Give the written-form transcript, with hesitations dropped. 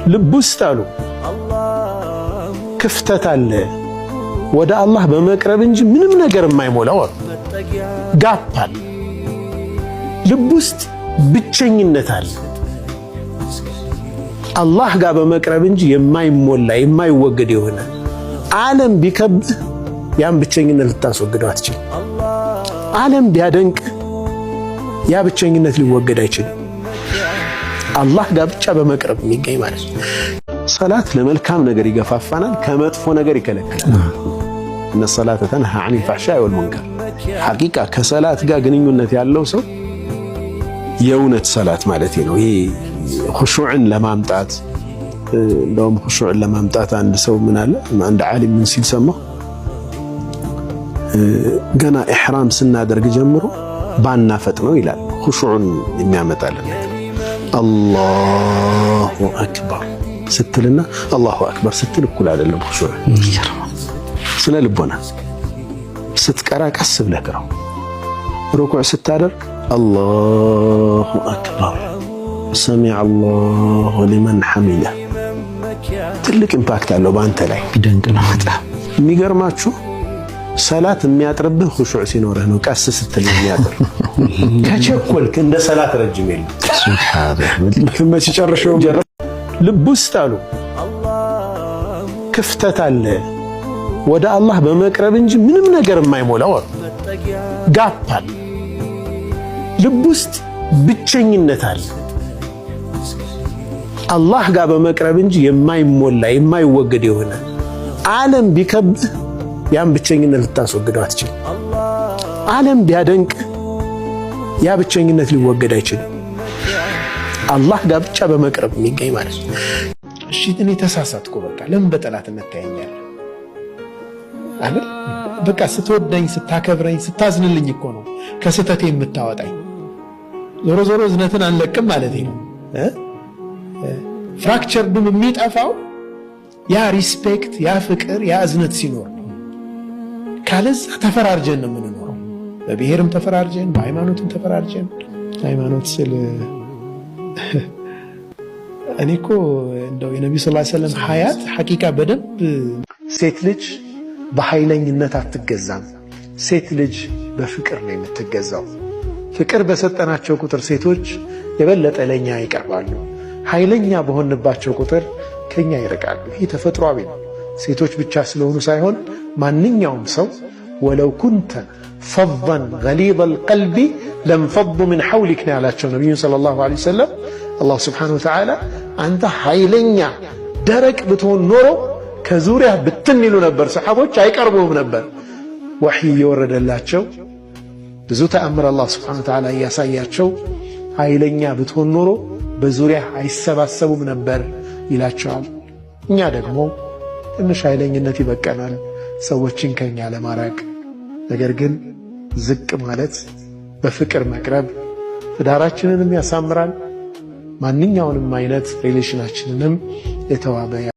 ልብ ውስጥ አሉ ክፍተት አለ ወደ አላህ በመቅረብ እንጂ ምንም ነገር የማይሞላው አሉ። ጋፕ አለ። ልብ ውስጥ ብቸኝነት አለ አላህ ጋር በመቅረብ እንጂ የማይሞላ የማይወገድ የሆነ ዓለም ቢከብህ ያን ብቸኝነት ልታስወግደው አትችልም። ዓለም ቢያደንቅ ያ ብቸኝነት ሊወገድ አይችልም። አላህ ጋር ብቻ በመቅረብ የሚገኝ ማለት ነው። ሰላት ለመልካም ነገር ይገፋፋናል፣ ከመጥፎ ነገር ይከለክላል። እነ ሰላተ ተንሃ ዐኒል ፈሕሻኢ ወል ሙንከር። ሐቂቃ ከሰላት ጋር ግንኙነት ያለው ሰው የእውነት ሰላት ማለት ነው። ይሄ ኹሹዕን ለማምጣት እንደውም ኹሹዕን ለማምጣት አንድ ሰው ምን አለ፣ አንድ ዓሊም ምን ሲል ሰማሁ፣ ገና ኢሕራም ስናደርግ ጀምሮ ባናፈጥነው ይላል ኹሹዕን የሚያመጣልን አላሁ አክበር ስትልና አላሁ አክበር ስትል እኩል አይደለም። ኹሹዕ ስነ ልቦና ስትቀራ ቀስ ብለህ ቅራው። ሩኩዕ ስታደርግ አላሁ አክበር ሰሚዐ አላሁ ሊመን ሐሚደ ትልቅ ኢምፓክት አለው በአንተ ላይ። ደንቅ ነው በጣም የሚገርማችሁ። ሰላት የሚያጥርብህ ኹሹዕ ሲኖርህ ነው። ቀስ ስትል የሚያጥር ከቸኮልክ እንደ ሰላት ረጅም የለም። ሱብሃንአላህ መጨረሻው ልብ ውስጥ አሉ ክፍተት አለ ወደ አላህ በመቅረብ እንጂ ምንም ነገር የማይሞላው አሉ። ጋፕ አለ። ልብ ውስጥ ብቸኝነት አለ አላህ ጋር በመቅረብ እንጂ የማይሞላ የማይወገድ የሆነ ዓለም ቢከብህ ያን ብቸኝነት ልታስወግደው አትችልም። ዓለም ቢያደንቅ ያ ብቸኝነት ሊወገድ አይችልም። አላህ ጋር ብቻ በመቅረብ የሚገኝ ማለት ነው። እሺ እኔ ተሳሳትኩ፣ በቃ ለምን በጠላትነት ታየኛለህ? አይደል? በቃ ስትወደኝ፣ ስታከብረኝ፣ ስታዝንልኝ እኮ ነው ከስተቴ የምታወጣኝ። ዞሮ ዞሮ እዝነትን አንለቅም ማለት ነው። ፍራክቸር ዱም የሚጠፋው ያ ሪስፔክት፣ ያ ፍቅር፣ ያ እዝነት ሲኖር ነው። ካለዛ ተፈራርጀን ነው የምንኖረው። በብሔርም ተፈራርጀን፣ በሃይማኖትም ተፈራርጀን። ሃይማኖት ስል እኔ እኮ እንደው የነብዩ ሰለላሁ ዐለይሂ ወሰለም ሐያት ሐቂቃ በደንብ ሴት ልጅ በኃይለኝነት አትገዛም። ሴት ልጅ በፍቅር ነው የምትገዛው። ፍቅር በሰጠናቸው ቁጥር ሴቶች የበለጠ ለኛ ይቀርባሉ። ኃይለኛ በሆንባቸው ቁጥር ከኛ ይርቃሉ። ይህ ተፈጥሯዊ ነው። ሴቶች ብቻ ስለሆኑ ሳይሆን ማንኛውም ሰው ወለው ኩንተ ፈዘን ገሊዘል ቀልቢ ለንፈዱ ምን ሐውሊክ ነው ያላቸው ነቢዩን ሰለላሁ ዐለይሂ ወሰለም። አላሁ ስብሓነሁ ወተዓላ አንተ ኃይለኛ ደረቅ ብትሆን ኖሮ ከዙሪያ ብትን ይሉ ነበር፣ ሰሓቦች አይቀርቡም ነበር። ወሕይ እየወረደላቸው ብዙ ተአምር አላህ ስብሓነሁ ወተዓላ እያሳያቸው ኃይለኛ ብትሆን ኖሮ በዙሪያ አይሰባሰቡም ነበር ይላቸዋል። እኛ ደግሞ ትንሽ ኃይለኝነት ይበቀናል ሰዎችን ከኛ ለማራቅ። ነገር ግን ዝቅ ማለት በፍቅር መቅረብ ትዳራችንንም ያሳምራል፣ ማንኛውንም አይነት ሪሌሽናችንንም የተዋበ